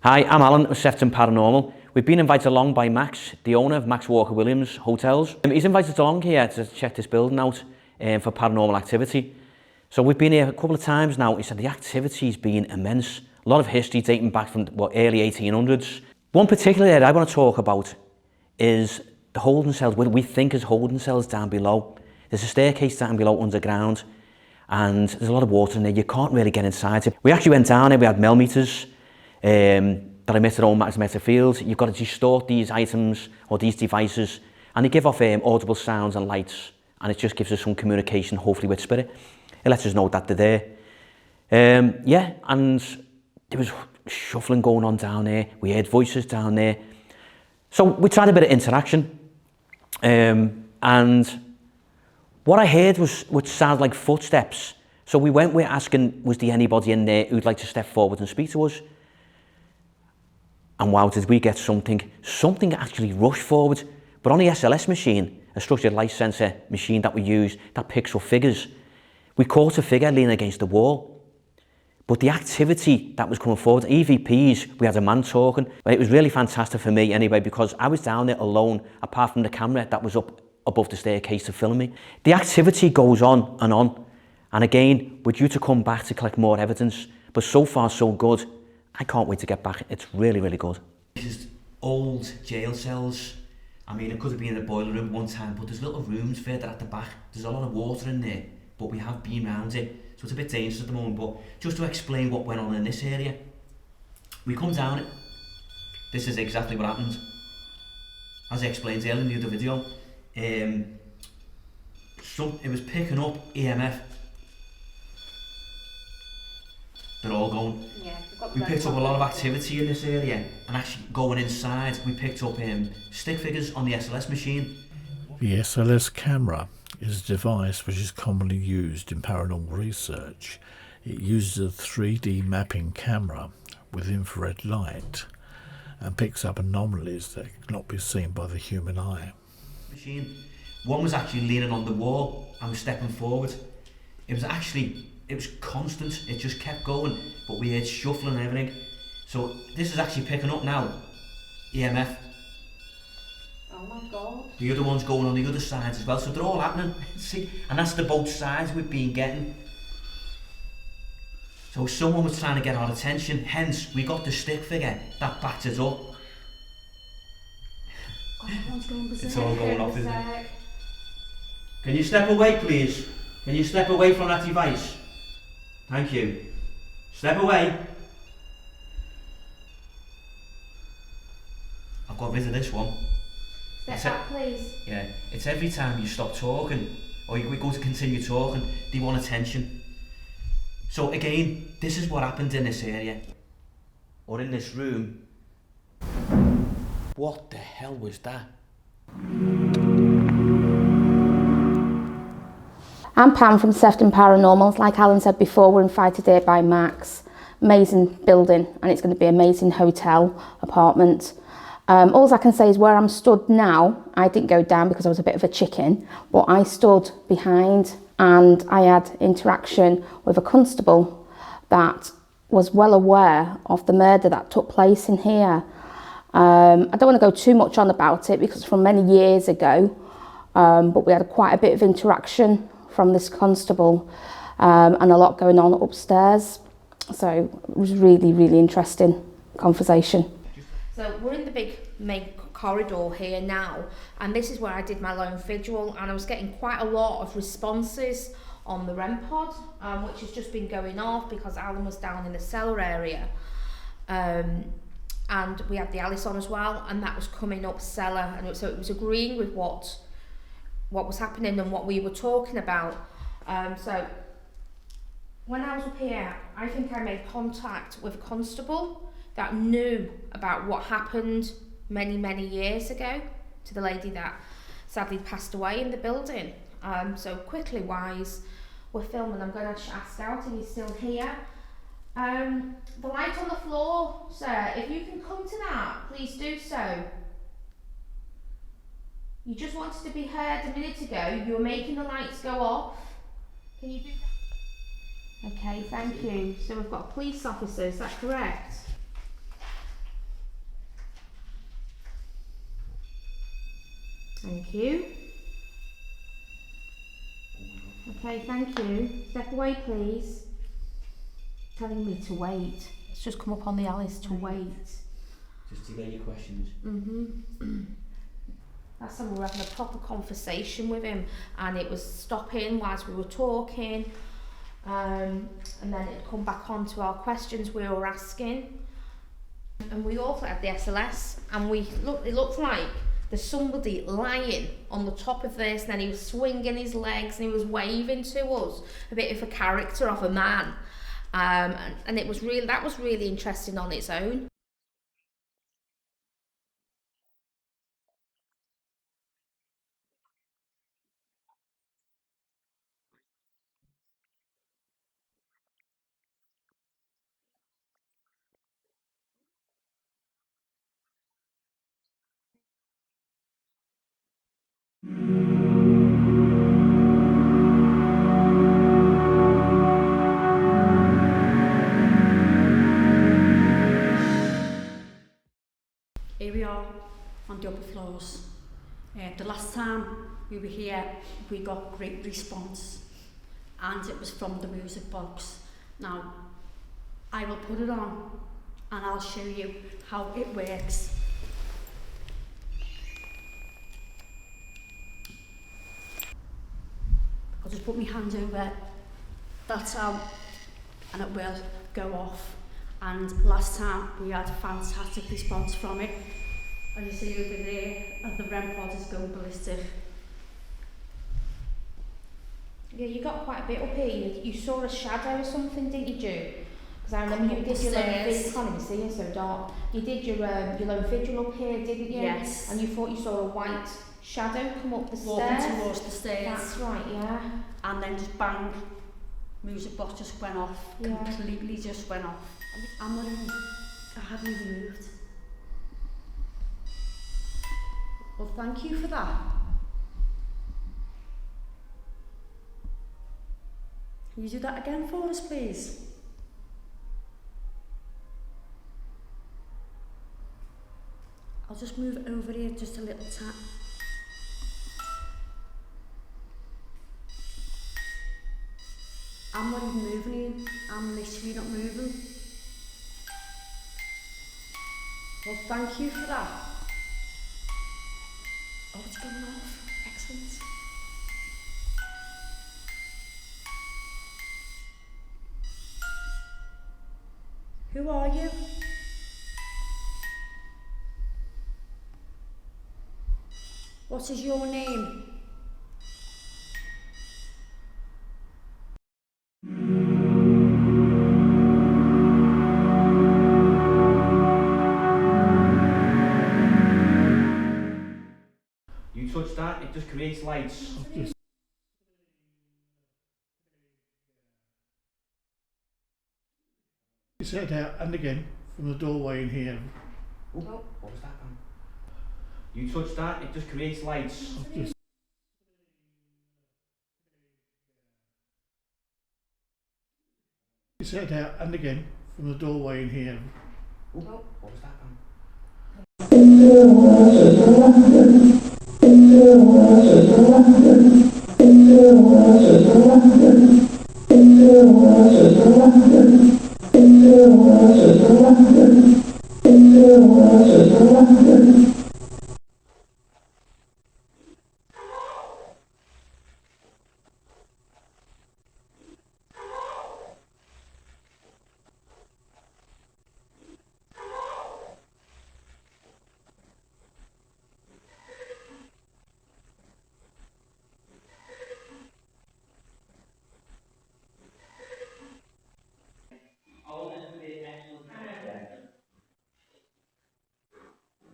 Hi, I'm Alan of Sefton Paranormal. We've been invited along by Max, the owner of Max Walker Williams Hotels. He's invited us along here to check this building out for paranormal activity. So we've been here a couple of times now. He said the activity's been immense. A lot of history dating back from early 1800s. One particular area I want to talk about is the holding cells, what we think is holding cells down below. There's a staircase down below underground and there's a lot of water in there. You can't really get inside it. We actually went down there, we had millimeters that emit their own magnetic fields. You've got to distort these items or these devices and they give off audible sounds and lights, and it just gives us some communication, hopefully with spirit. It lets us know that they're there. Yeah, and there was shuffling going on down there. We heard voices down there. So we tried a bit of interaction. And what I heard was what sounded like footsteps. So we're asking, was there anybody in there who'd like to step forward and speak to us? And wow, did we get something. Something actually rushed forward. But on the SLS machine, a structured light sensor machine that we use that picks up figures, we caught a figure leaning against the wall. But the activity that was coming forward, EVPs, we had a man talking. It was really fantastic for me anyway, because I was down there alone, apart from the camera that was up above the staircase to film me. The activity goes on. And again, we're due to come back to collect more evidence. But so far, so good. I can't wait to get back. It's really, really good. This is old jail cells. I mean, it could have been in a boiler room one time, but there's little rooms further at the back. There's a lot of water in there, but we have been round it. So it's a bit dangerous at the moment, but just to explain what went on in this area. We come down it. This is exactly what happened. As I explained earlier in the other video, it was picking up EMF. They're all going. Yeah, we picked up a lot of activity in this area, and actually going inside, we picked up stick figures on the SLS machine. The SLS camera is a device which is commonly used in paranormal research. It uses a 3D mapping camera with infrared light and picks up anomalies that cannot be seen by the human eye. One was actually leaning on the wall and was stepping forward. It was constant, it just kept going, but we heard shuffling and everything. So this is actually picking up now, EMF. Oh my God. The other one's going on the other sides as well, so they're all happening. See, and that's the both sides we've been getting. So someone was trying to get our attention, hence we got the stick figure that backed it up. God, everyone's going berserk. It's all going off, isn't it? Can you step away, please? Can you step away from that device? Thank you. Step away. I've got rid of this one. Step back, please. Yeah, it's every time you stop talking or we go to continue talking, they want attention. So again, this is what happened in this area or in this room. What the hell was that? I'm Pam from Sefton Paranormal. Like Alan said before, we're invited here by Max. Amazing building, and it's going to be an amazing hotel apartment. All I can say is where I'm stood now, I didn't go down because I was a bit of a chicken, but I stood behind and I had interaction with a constable that was well aware of the murder that took place in here. I don't want to go too much on about it because it's from many years ago, but we had quite a bit of interaction from this constable and a lot going on upstairs. So it was really, really interesting conversation. So we're in the big main corridor here now, and this is where I did my lone vigil, and I was getting quite a lot of responses on the REM pod, which has just been going off because Alan was down in the cellar area. And we had the Alice on as well, and that was coming up cellar, and so it was agreeing with what was happening and what we were talking about. So when I was up here, I think I made contact with a constable that knew about what happened many years ago to the lady that sadly passed away in the building. So quickly wise, we're filming. I'm going to ask out if he's still here. The light on the floor, sir, if you can come to that, please do so. You just wanted to be heard a minute ago. You were making the lights go off. Can you do that? Okay, thank you. So we've got police officers, is that correct? Thank you. Okay, thank you. Step away, please. Telling me to wait. It's just come up on the Alice to wait. Just to get your questions. Last time we were having a proper conversation with him, and it was stopping whilst we were talking, and then it'd come back on to our questions we were asking. And we also had the SLS, and it looked like there's somebody lying on the top of this, and then he was swinging his legs and he was waving to us, a bit of a character of a man. And that was really interesting on its own. Here we are on the upper floors. The last time we were here, we got great response, and it was from the music box. Now, I will put it on and I'll show you how it works. I'll just put my hand over, that's how, and it will go off. And last time we had fantastic response from it. As you see over there, the REM pod is going ballistic. Yeah, you got quite a bit up here. You saw a shadow or something, didn't you, Joe? Because I remember you did your lone vigil. Can't even see it, so dark. You did your lone vigil up here, didn't you? Yes. And you thought you saw a white shadow come up the Walking stairs. towards the stairs. That's right, yeah. And then just bang, music box just went off. Yeah. Completely just went off. I haven't even moved. Well, thank you for that. Can you do that again for us, please? I'll just move it over here just a little tap. I'm not even moving here. I'm literally not moving. Well, thank you for that. Oh, it's going off. Excellent. Who are you? What is your name? You touch that, it just creates lights. His head out, and again from the doorway in here. Oh, what was that, man? You touch that, it just creates lights. His head out, and again from the doorway in here. Oh, what was that, man?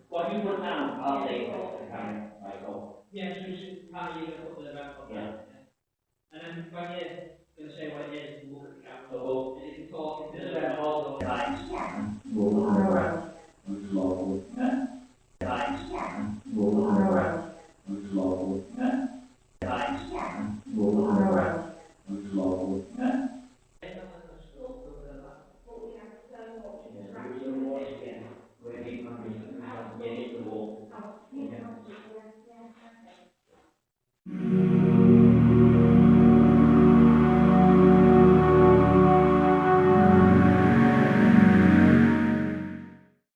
What you put down, I'll say the camera, right, go. Yeah, so you should kind of you're going to put the event on Yeah. And then when you're going to say what it is, you look at the camera. So go. And if you talk, This is where all the lights. Go around. Slow. Lights. Go around. Slow. Lights. Go around. Slow.